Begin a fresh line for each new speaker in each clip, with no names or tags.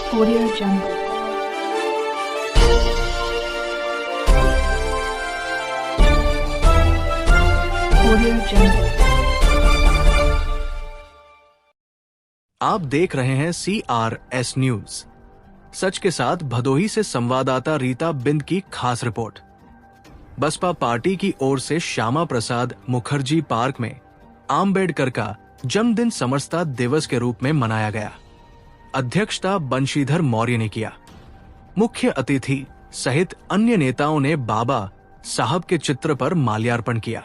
Audio Jungle. Audio Jungle.
आप देख रहे हैं CRS न्यूज। सच के साथ भदोही से संवाददाता रीता बिंद की खास रिपोर्ट। बसपा पार्टी की ओर से श्यामा प्रसाद मुखर्जी पार्क में आम्बेडकर का जन्मदिन समरसता दिवस के रूप में मनाया गया। अध्यक्षता बंशीधर मौर्य ने किया। मुख्य अतिथि सहित अन्य नेताओं ने बाबा साहब के चित्र पर माल्यार्पण किया।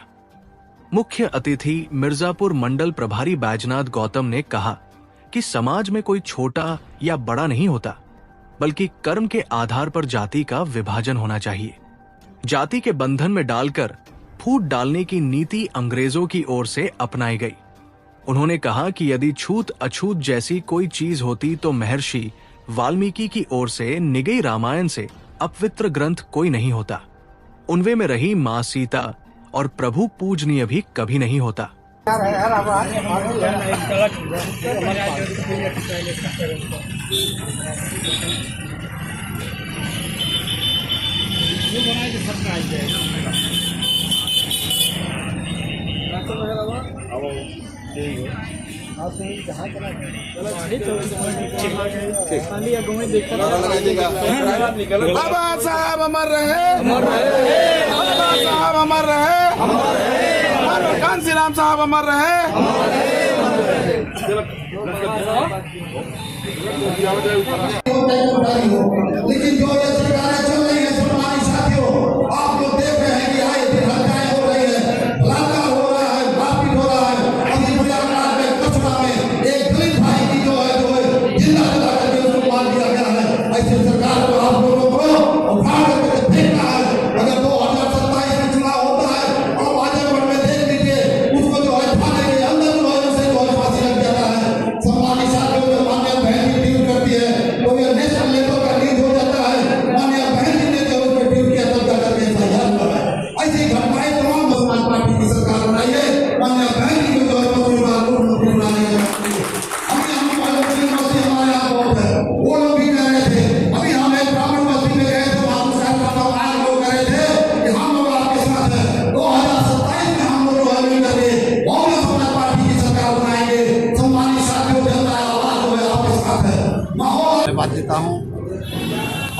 मुख्य अतिथि मिर्जापुर मंडल प्रभारी बैजनाथ गौतम ने कहा कि समाज में कोई छोटा या बड़ा नहीं होता, बल्कि कर्म के आधार पर जाति का विभाजन होना चाहिए। जाति के बंधन में डालकर फूट डालने की नीति अंग्रेजों की ओर से अपनाई गई। उन्होंने कहा कि यदि छूत अछूत जैसी कोई चीज होती तो महर्षि वाल्मीकि की ओर से निगई रामायण से अपवित्र ग्रंथ कोई नहीं होता। उनवे में रही मां सीता और प्रभु पूजनीय भी कभी नहीं होता।
बाबा साहब अमर रहे, बाबा साहब अमर रहे, कांसी राम साहब अमर रहे। लेकिन जो ये सरकारें चल रही है सम्मानित साथियों, आप लोग देख रहे हैं कि आए दिन हत्याएं हो रही है, बलात्कार हो रहा है, मारपीट हो रहा है। अभी प्रयागराज में कचरा में एक दलित भाई की जो है जिंदा जला करके उसको मार दिया गया है। ऐसे सरकार को आप लोगों को उखाड़ करके फेंकना है। अगर 2027 में चुनाव होता है और आजमगढ़ में देख लीजिए, उसको जो है थाने के अंदर जो है उसे जो है फांसी लग जाता है। सम्मानित साथियों में मान्य बहन की ड्यूटी करती है, तो ये नेशनल लेवल का लीड हो जाता है। मान्य बहन जी ने जो उसमें ड्यूटी किया तब जाकर के FIR हुआ है। ऐसी घटनाएं तमाम समाज पार्टी की सरकार बनाई है। मान्य बहन जी को जो है मुख्यमंत्री बनाने का हमारे यहाँ बहुत है। वो लोग भी कह रहे थे, अभी हम एक ब्राह्मण बस्ती में गए थे, वहाँ लोग कह रहे थे कि हम लोग आपके साथ है। 2027 में हम लोग मिलकर बहुजन समाज पार्टी की सरकार बनाएंगे। सम्मानित साथियों, जनता आवाज जो है आपके साथ है। माहौल
बात देता हूँ।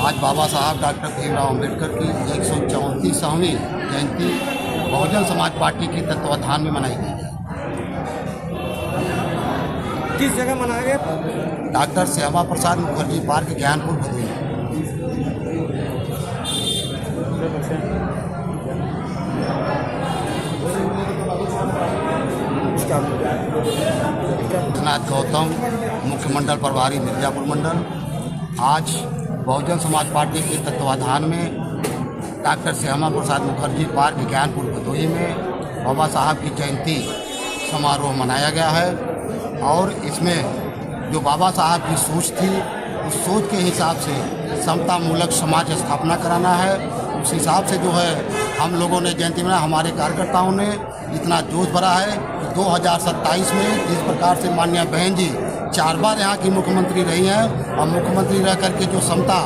आज बाबा साहब डॉक्टर भीमराव अम्बेडकर की 134वीं जयंती बहुजन समाज पार्टी के तत्वाधान में मनाई गई।
किस जगह मनाया गया?
Doctor Shyama Prasad Mukherjee park Gyanpur Bhadohi. बैजनाथ गौतम मुख्य मंडल प्रभारी मिर्जापुर मंडल। आज बहुजन समाज पार्टी के तत्वाधान में डॉक्टर श्यामा प्रसाद मुखर्जी पार्क ज्ञानपुर भदोही में बाबा साहब की जयंती समारोह मनाया गया है। और इसमें जो बाबा साहब की सोच थी, उस सोच के हिसाब से समता मूलक समाज स्थापना कराना है। उस हिसाब से जो है हम लोगों ने जयंती मनाया। हमारे कार्यकर्ताओं ने इतना जोश भरा है कि 2027 में जिस प्रकार से माननीय बहन जी 4 बार यहाँ की मुख्यमंत्री रही हैं और मुख्यमंत्री रह करके जो समता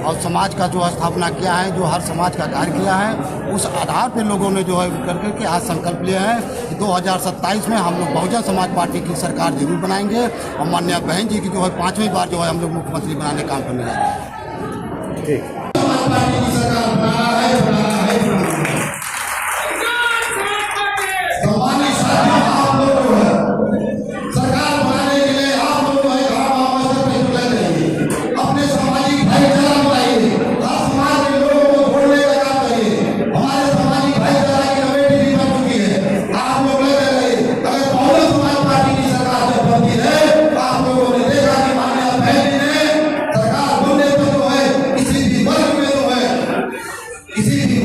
और समाज का जो स्थापना किया है, जो हर समाज का कार्य किया है, उस आधार पर लोगों ने जो है करके के आज संकल्प लिया है कि 2027 में हम लोग बहुजन समाज पार्टी की सरकार जरूर बनाएंगे और माननीय बहन जी की जो है 5वीं बार जो है हम लोग मुख्यमंत्री बनाने काम करने जा रहे हैं।
किसी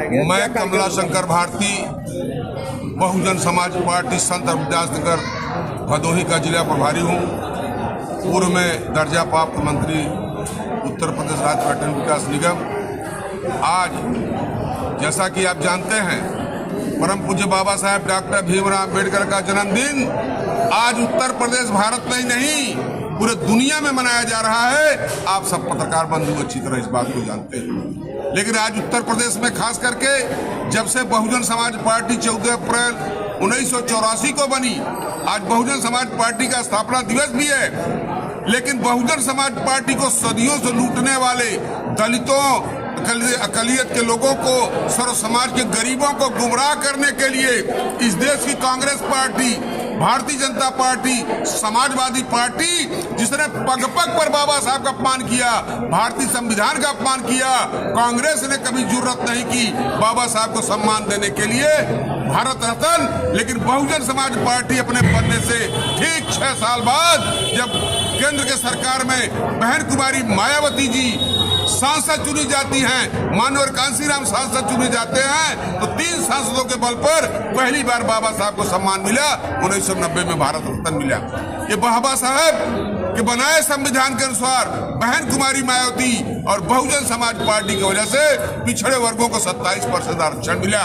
जाएंगे।
मैं कमला शंकर भारती, बहुजन समाज पार्टी संत रविदास नगर भदोही का जिला प्रभारी हूँ। पूर्व में दर्जा प्राप्त मंत्री उत्तर प्रदेश राज्य पर्यटन विकास निगम। आज जैसा कि आप जानते हैं, परम पूज्य बाबा साहेब डॉक्टर भीमराव अम्बेडकर का जन्मदिन आज उत्तर प्रदेश भारत में ही नहीं पूरे दुनिया में मनाया जा रहा है। आप सब पत्रकार बंधु अच्छी तरह इस बात को जानते हैं। लेकिन आज उत्तर प्रदेश में खास करके जब से बहुजन समाज पार्टी 14 अप्रैल 1984 को बनी, आज बहुजन समाज पार्टी का स्थापना दिवस भी है। लेकिन बहुजन समाज पार्टी को सदियों से लूटने वाले दलितों, अकलियत के लोगों को, सर्व समाज के गरीबों को गुमराह करने के लिए इस देश की Congress party, Bharatiya Janata party, Samajwadi party, जिसने पग पग पर बाबा साहब का अपमान किया, भारतीय संविधान का अपमान किया, कांग्रेस ने कभी जरूरत नहीं की बाबा साहब को सम्मान देने के लिए भारत रत्न। लेकिन बहुजन समाज पार्टी अपने बनने से ठीक 6 साल बाद जब केंद्र के सरकार में बहन कुमारी मायावती जी सांसद चुनी जाती हैं, मानवर कांसीराम सांसद चुने जाते हैं, तो 3 सांसदों के बल पर पहली बार बाबा साहब को सम्मान मिला। 1990 में भारत रत्न मिला। ये बाबा साहब के बनाए संविधान के अनुसार बहन कुमारी मायावती और बहुजन समाज पार्टी की वजह से पिछड़े वर्गों को 27% आरक्षण मिला।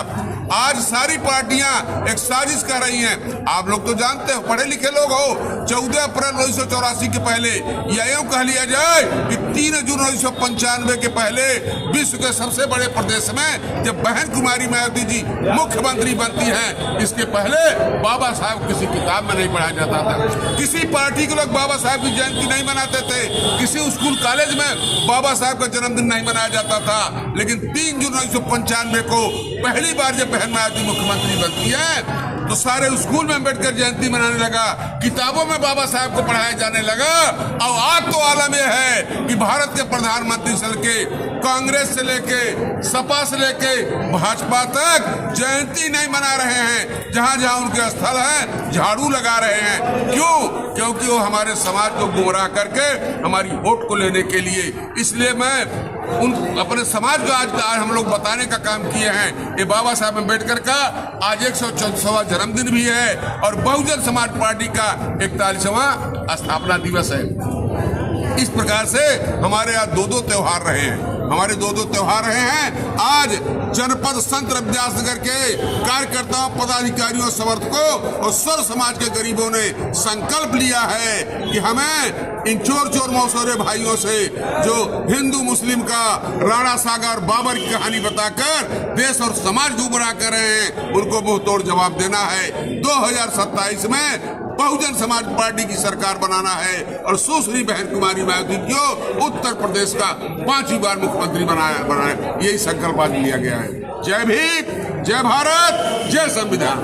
आज सारी पार्टियां एक साजिश कर रही हैं। आप लोग तो जानते हो, पढ़े लिखे लोग हो। 14 अप्रैल 1984 के पहले या यूं कह लिया जाए कि 3 जून 1995 के पहले विश्व के सबसे बड़े प्रदेश में जब बहन कुमारी मायावती जी मुख्यमंत्री बनती हैं, इसके पहले बाबा साहब किसी किताब में नहीं पढ़ाया जाता था। किसी पार्टी के लोग बाबा साहब की जयंती नहीं मनाते थे। किसी स्कूल कॉलेज में बाबा साहब का जन्मदिन नहीं मनाया जाता था। लेकिन 3 जून 1995 को पहली बार जब बहन मायावती मुख्यमंत्री बनती है तो सारे स्कूल में अम्बेडकर जयंती मनाने लगा, किताबों में बाबा साहब को पढ़ाया जाने लगा। और आज तो आलम यह है कि भारत के प्रधानमंत्री से लेके, कांग्रेस से लेके, सपा से लेके भाजपा तक जयंती नहीं मना रहे हैं। जहां जहां उनके स्थल है झाड़ू लगा रहे हैं। क्यों? क्योंकि वो हमारे समाज को गुमराह करके हमारी वोट को लेने के लिए। इसलिए मैं अपने समाज को आज हम लोग बताने का काम किए हैं। ये बाबा साहब अम्बेडकर का आज 114वां जन्मदिन भी है और बहुजन समाज पार्टी का 41वां स्थापना दिवस है। इस प्रकार से हमारे यहाँ 2 त्योहार रहे हैं। हमारे 2 त्योहार रहे हैं। आज जनपद संत रविदास नगर के कार्यकर्ताओं, पदाधिकारियों, समर्थकों और सर्व समाज के गरीबों ने संकल्प लिया है कि हमें इन चोर चोर मौसोरे भाइयों से जो हिंदू मुस्लिम का राणा सागर बाबर की कहानी बताकर देश और समाज गुमराह कर रहे हैं, उनको मुंह तोड़ जवाब देना है। 2027 में बहुजन समाज पार्टी की सरकार बनाना है और सुश्री बहन कुमारी मायावती को उत्तर प्रदेश का 5वीं बार मुख्यमंत्री बनाया। यही संकल्प आज लिया गया है। जय भीम, जय भारत, जय संविधान।